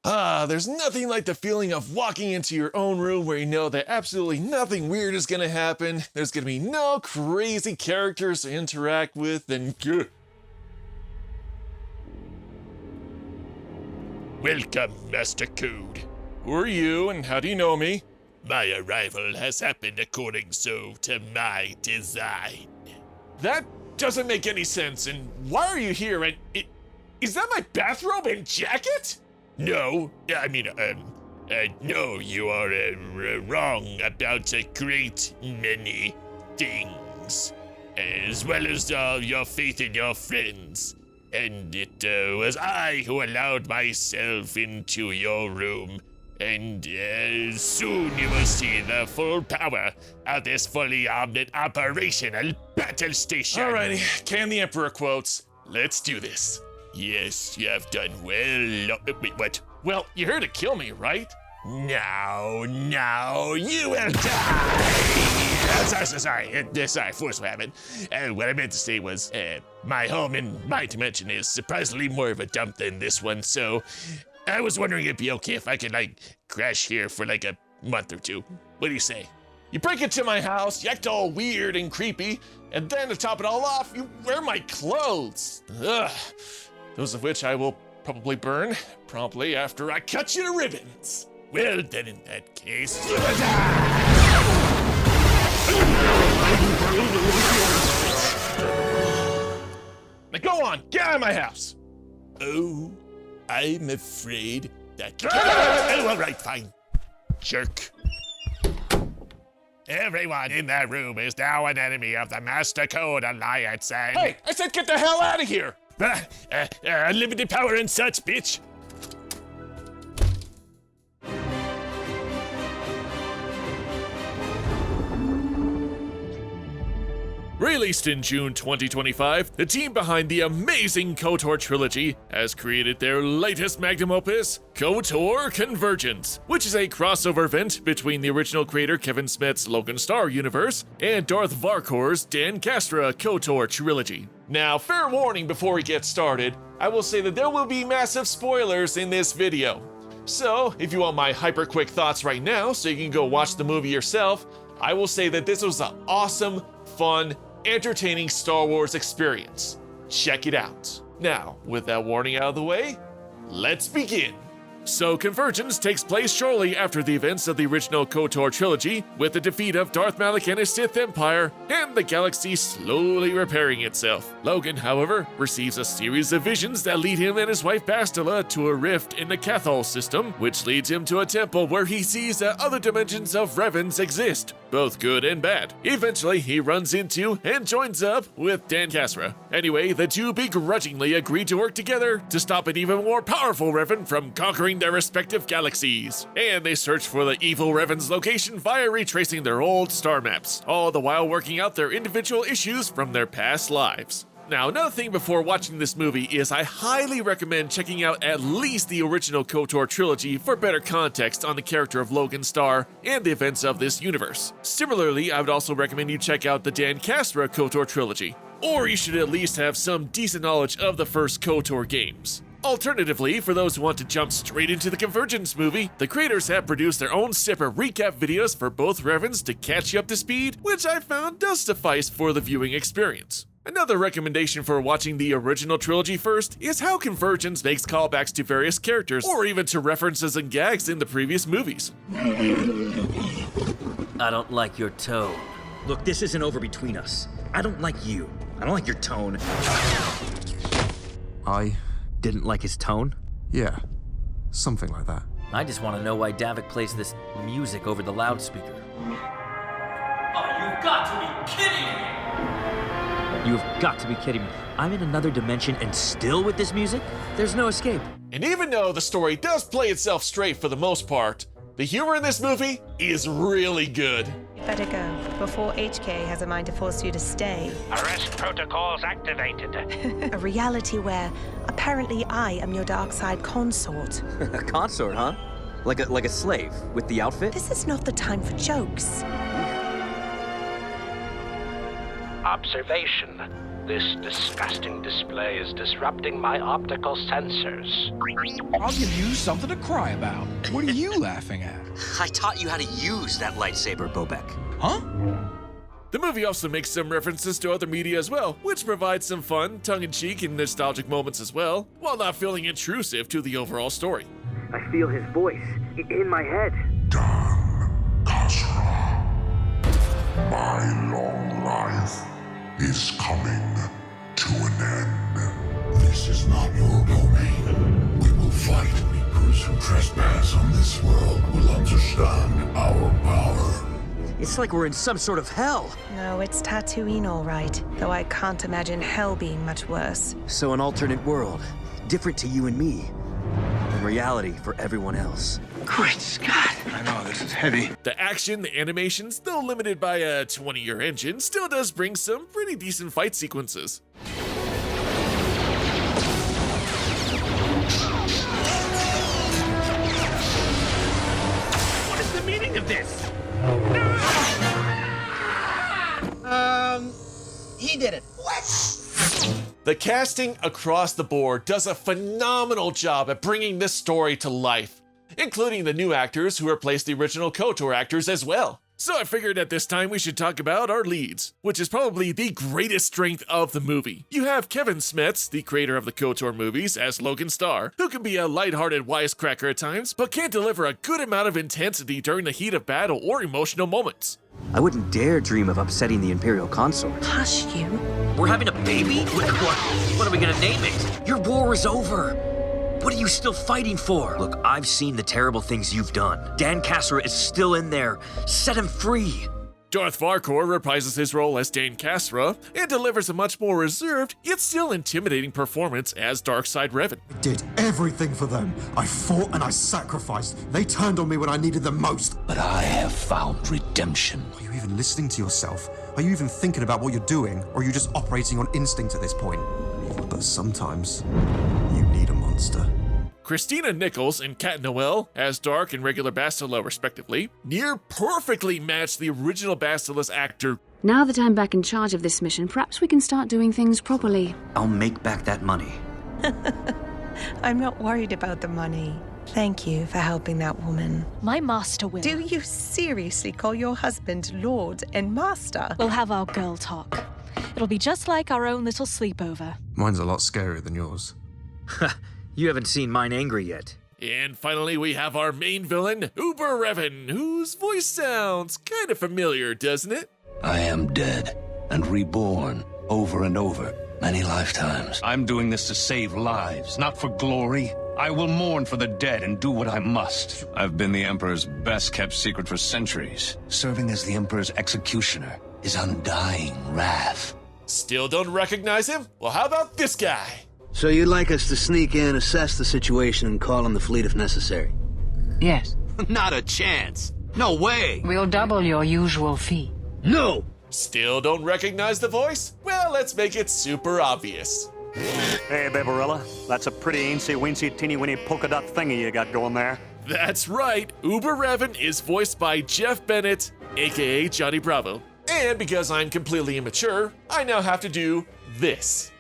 There's nothing like the feeling of walking into your own room where you know that absolutely nothing weird is gonna happen. There's gonna be no crazy characters to interact with, and Welcome, MasterCode. who are you and how do you know me? My arrival has happened according to my design. That doesn't make any sense, and why are you here? And is that my bathrobe and jacket? No, no, you are wrong about a great many things, as well as all your faith in your friends. And it was I who allowed myself into your room, and soon you will see the full power of this fully armed operational battle station. Alrighty, can the Emperor quotes. Let's do this. Yes, you have done well. Wait, what? Well, you're here to kill me, right? Now, you will die! Sorry, force rabbit. What I meant to say was, my home in my dimension is surprisingly more of a dump than this one, so I was wondering if it'd be okay if I could, crash here for a month or two. What do you say? You break into my house, you act all weird and creepy, and then to top it all off, you wear my clothes. Ugh. Those of which I will probably burn promptly after I cut you to ribbons. Well, then in that case, you will die! Now go on, get out of my house. Oh, I'm afraid that... Oh, all right, fine. Jerk. Everyone in that room is now an enemy of the MasterCode Alliance and... Hey, I said get the hell out of here! Unlimited power and such, bitch! Released in June 2025, the team behind the amazing KOTOR trilogy has created their latest magnum opus, KOTOR Convergence, which is a crossover event between the original creator Kevin Smith's Logan Star universe and Darth Varkor's Dan Castra KOTOR trilogy. Now, fair warning before we get started, I will say that there will be massive spoilers in this video. So, if you want my hyper quick thoughts right now so you can go watch the movie yourself, I will say that this was an awesome, fun, entertaining Star Wars experience. Check it out. Now, with that warning out of the way, let's begin. So Convergence takes place shortly after the events of the original KOTOR trilogy, with the defeat of Darth Malak and his Sith Empire, and the galaxy slowly repairing itself. Logan, however, receives a series of visions that lead him and his wife Bastila to a rift in the Cathol system, which leads him to a temple where he sees that other dimensions of Revans exist, both good and bad. Eventually, he runs into and joins up with Dan Castra. Anyway, the two begrudgingly agree to work together to stop an even more powerful Revan from conquering their respective galaxies. And they search for the evil Revan's location via retracing their old star maps, all the while working out their individual issues from their past lives. Now, another thing before watching this movie is I highly recommend checking out at least the original KOTOR trilogy for better context on the character of Logan Star and the events of this universe. Similarly, I would also recommend you check out the Dan Castra KOTOR trilogy, or you should at least have some decent knowledge of the first KOTOR games. Alternatively, for those who want to jump straight into the Convergence movie, the creators have produced their own separate recap videos for both Revans to catch you up to speed, which I found does suffice for the viewing experience. Another recommendation for watching the original trilogy first is how Convergence makes callbacks to various characters, or even to references and gags in the previous movies. I don't like your tone. Look, this isn't over between us. I don't like you. I don't like your tone. I Didn't like his tone? Yeah, something like that. I just want to know why Davik plays this music over the loudspeaker. Oh, you've got to be kidding me! You've got to be kidding me. I'm in another dimension and still with this music? There's no escape. And even though the story does play itself straight for the most part, the humor in this movie is really good. Better go, before HK has a mind to force you to stay. Arrest protocols activated. A reality where apparently I am your dark side consort. A consort, huh? Like a slave with the outfit? This is not the time for jokes. Observation. This disgusting display is disrupting my optical sensors. I'll give you something to cry about. What are you laughing at? I taught you how to use that lightsaber, Bobek. Huh? The movie also makes some references to other media as well, which provides some fun, tongue-in-cheek, and nostalgic moments as well, while not feeling intrusive to the overall story. I feel his voice in my head. My long life is coming to an end. This is not your domain. We will fight. Reapers who trespass on this world will understand our power. It's like we're in some sort of hell. No, it's Tatooine all right, though I can't imagine hell being much worse. So an alternate world, different to you and me, and reality for everyone else. Great Scott. I know, this is heavy. The action, the animations, though limited by a 20-year engine, still does bring some pretty decent fight sequences. What is the meaning of this? He did it. The casting across the board does a phenomenal job at bringing this story to life, including the new actors who replaced the original KOTOR actors as well. So I figured at this time we should talk about our leads, which is probably the greatest strength of the movie. You have Kevin Smets, the creator of the KOTOR movies, as Logan Starr, who can be a lighthearted wisecracker at times, but can deliver a good amount of intensity during the heat of battle or emotional moments. I wouldn't dare dream of upsetting the Imperial consort. Hush, you. We're having a baby? What are we gonna name it? Your war is over. What are you still fighting for? Look, I've seen the terrible things you've done. Dan Cassera is still in there. Set him free. Darth Farquhar reprises his role as Dan Cassera and delivers a much more reserved, yet still intimidating performance as Darkside Revan. I did everything for them. I fought and I sacrificed. They turned on me when I needed them most. But I have found redemption. Are you even listening to yourself? Are you even thinking about what you're doing? Or are you just operating on instinct at this point? But sometimes, you need a monster. Christina Nichols and Kat Noel, as Dark and regular Bastila respectively, near perfectly match the original Bastila's actor. Now that I'm back in charge of this mission, perhaps we can start doing things properly. I'll make back that money. I'm not worried about the money. Thank you for helping that woman. My master will. Do you seriously call your husband Lord and Master? We'll have our girl talk. It'll be just like our own little sleepover. Mine's a lot scarier than yours. You haven't seen mine angry yet. And finally, we have our main villain, Uber Revan, whose voice sounds kind of familiar, doesn't it? I am dead and reborn over and over, many lifetimes. I'm doing this to save lives, not for glory. I will mourn for the dead and do what I must. I've been the Emperor's best-kept secret for centuries. Serving as the Emperor's executioner is undying wrath. Still don't recognize him? Well, how about this guy? So you'd like us to sneak in, assess the situation, and call in the fleet if necessary? Yes. Not a chance. No way. We'll double your usual fee. No. Still don't recognize the voice? Well, let's make it super obvious. Hey, Babarilla. That's a pretty eensy-weensy, teeny-weeny polka dot thingy you got going there. That's right. Uber Revan is voiced by Jeff Bennett, aka Johnny Bravo. And because I'm completely immature, I now have to do this.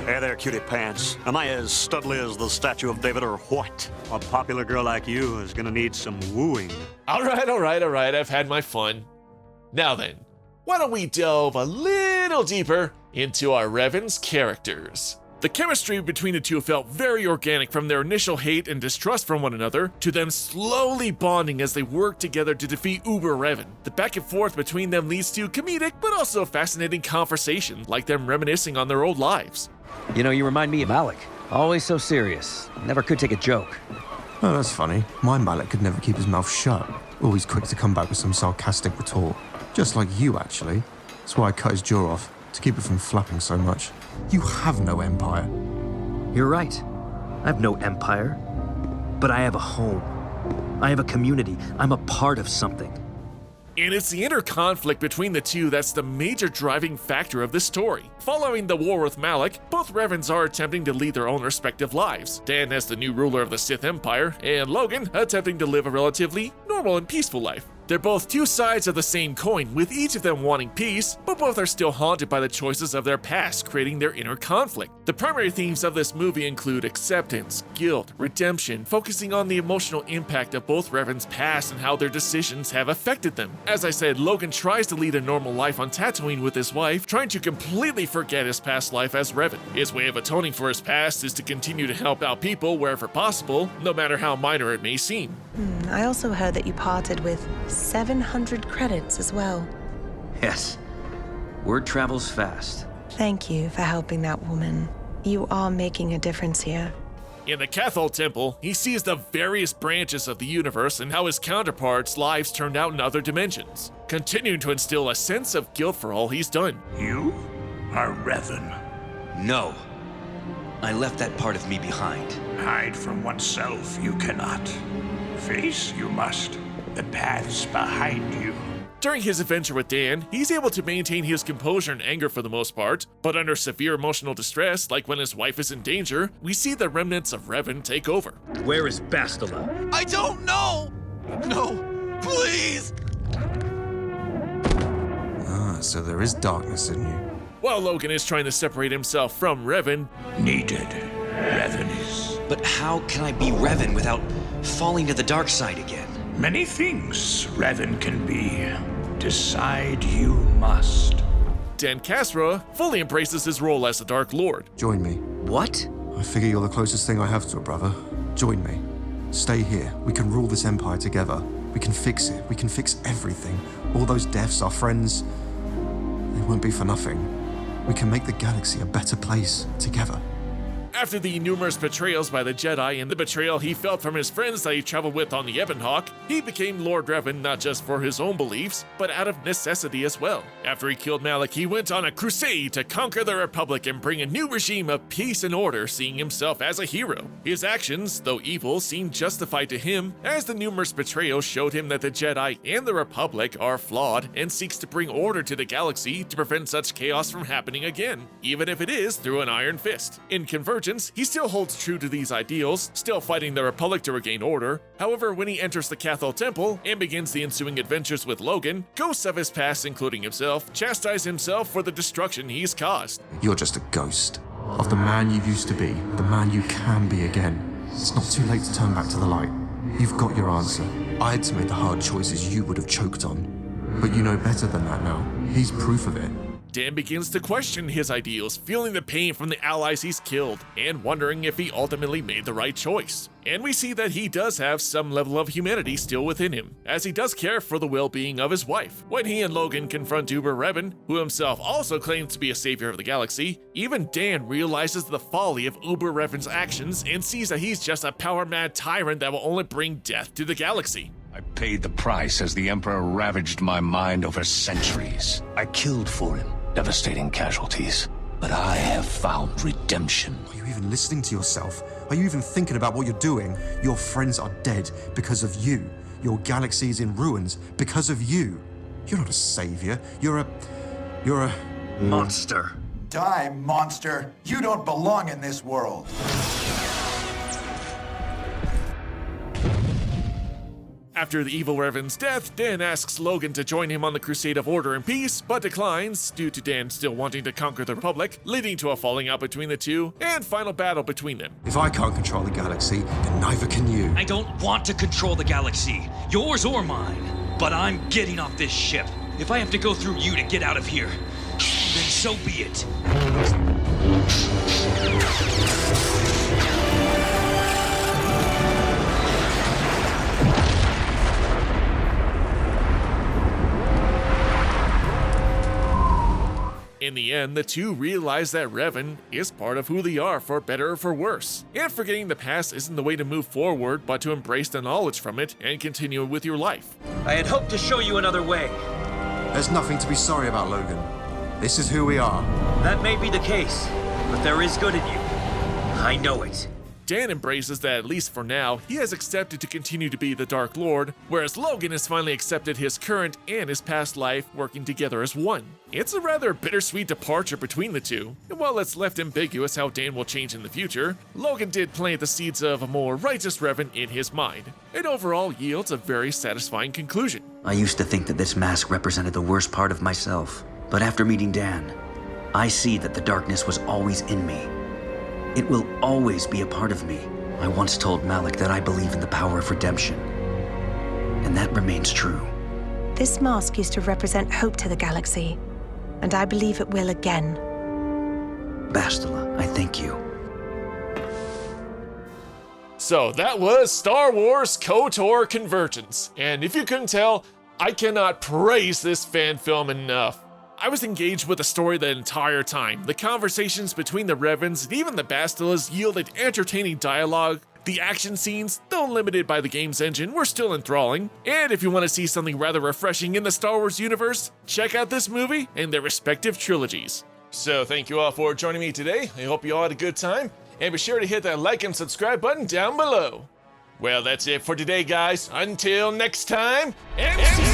Hey there, cutie pants. Am I as studly as the statue of David or what? A popular girl like you is gonna need some wooing. All right, I've had my fun. Now then, why don't we delve a little deeper into our Revan's characters? The chemistry between the two felt very organic, from their initial hate and distrust from one another to them slowly bonding as they work together to defeat Uber Revan. The back and forth between them leads to comedic but also fascinating conversation, like them reminiscing on their old lives. You know, you remind me of Malik. Always so serious. Never could take a joke. Oh, that's funny. My Malik could never keep his mouth shut. Always quick to come back with some sarcastic retort. Just like you, actually. That's why I cut his jaw off, to keep it from flapping so much. You have no empire. You're right. I have no empire. But I have a home. I have a community. I'm a part of something. And it's the inner conflict between the two that's the major driving factor of this story. Following the war with Malik, both Revans are attempting to lead their own respective lives. Dan as the new ruler of the Sith Empire, and Logan attempting to live a relatively normal and peaceful life. They're both two sides of the same coin, with each of them wanting peace, but both are still haunted by the choices of their past, creating their inner conflict. The primary themes of this movie include acceptance, guilt, redemption, focusing on the emotional impact of both Revan's past and how their decisions have affected them. As I said, Logan tries to lead a normal life on Tatooine with his wife, trying to completely forget his past life as Revan. His way of atoning for his past is to continue to help out people wherever possible, no matter how minor it may seem. I also heard that you parted with 700 credits as well. Yes. Word travels fast. Thank you for helping that woman. You are making a difference here. In the KOTOR temple, he sees the various branches of the universe and how his counterparts' lives turned out in other dimensions, continuing to instill a sense of guilt for all he's done. You are Revan. No. I left that part of me behind. Hide from oneself you cannot. Face you must the paths behind you. During his adventure with Dan, he's able to maintain his composure and anger for the most part, but under severe emotional distress, like when his wife is in danger, we see the remnants of Revan take over. Where is Bastila? I don't know! No, please! So there is darkness in you. While Logan is trying to separate himself from Revan, Needed. Revan is. But how can I be Revan without falling to the dark side again? Many things Revan can be. Decide you must. Dan Kasra fully embraces his role as the Dark Lord. Join me. What? I figure you're the closest thing I have to a brother. Join me. Stay here. We can rule this empire together. We can fix it. We can fix everything. All those deaths, our friends, they won't be for nothing. We can make the galaxy a better place together. After the numerous betrayals by the Jedi and the betrayal he felt from his friends that he traveled with on the Ebonhawk, he became Lord Revan not just for his own beliefs, but out of necessity as well. After he killed Malak, he went on a crusade to conquer the Republic and bring a new regime of peace and order, seeing himself as a hero. His actions, though evil, seemed justified to him, as the numerous betrayals showed him that the Jedi and the Republic are flawed and seeks to bring order to the galaxy to prevent such chaos from happening again, even if it is through an iron fist. In Convergence, he still holds true to these ideals, still fighting the Republic to regain order. However, when he enters the KOTOR temple and begins the ensuing adventures with Logan, ghosts of his past, including himself, chastise himself for the destruction he's caused. You're just a ghost of the man you used to be, the man you can be again. It's not too late to turn back to the light. You've got your answer. I had to make the hard choices you would have choked on. But you know better than that now. He's proof of it. Dan begins to question his ideals, feeling the pain from the allies he's killed, and wondering if he ultimately made the right choice. And we see that he does have some level of humanity still within him, as he does care for the well-being of his wife. When he and Logan confront Uber Revan, who himself also claims to be a savior of the galaxy, even Dan realizes the folly of Uber Revan's actions and sees that he's just a power-mad tyrant that will only bring death to the galaxy. I paid the price as the Emperor ravaged my mind over centuries. I killed for him, devastating casualties. But I have found redemption. Are you even listening to yourself? Are you even thinking about what you're doing? Your friends are dead because of you. Your galaxy is in ruins because of you. You're not a savior. You're a monster. Die, monster. You don't belong in this world. After the evil Revan's death, Dan asks Logan to join him on the crusade of order and peace, but declines due to Dan still wanting to conquer the Republic, leading to a falling out between the two and final battle between them. If I can't control the galaxy, then neither can you. I don't want to control the galaxy, yours or mine, but I'm getting off this ship. If I have to go through you to get out of here, then so be it. In the end, the two realize that Revan is part of who they are, for better or for worse. And forgetting the past isn't the way to move forward, but to embrace the knowledge from it and continue with your life. I had hoped to show you another way. There's nothing to be sorry about, Logan. This is who we are. That may be the case, but there is good in you. I know it. Dan embraces that, at least for now, he has accepted to continue to be the Dark Lord, whereas Logan has finally accepted his current and his past life working together as one. It's a rather bittersweet departure between the two, and while it's left ambiguous how Dan will change in the future, Logan did plant the seeds of a more righteous Revan in his mind, and overall yields a very satisfying conclusion. I used to think that this mask represented the worst part of myself. But after meeting Dan, I see that the darkness was always in me. It will always be a part of me. I once told Malik that I believe in the power of redemption. And that remains true. This mask used to represent hope to the galaxy, and I believe it will again. Bastila, I thank you. So that was Star Wars KOTOR Convergence, and if you couldn't tell, I cannot praise this fan film enough. I was engaged with the story the entire time. The conversations between the Revans and even the Bastilas yielded entertaining dialogue. The action scenes, though limited by the game's engine, were still enthralling. And if you want to see something rather refreshing in the Star Wars universe, check out this movie and their respective trilogies. So thank you all for joining me today. I hope you all had a good time. And be sure to hit that like and subscribe button down below. Well, that's it for today, guys. Until next time, MC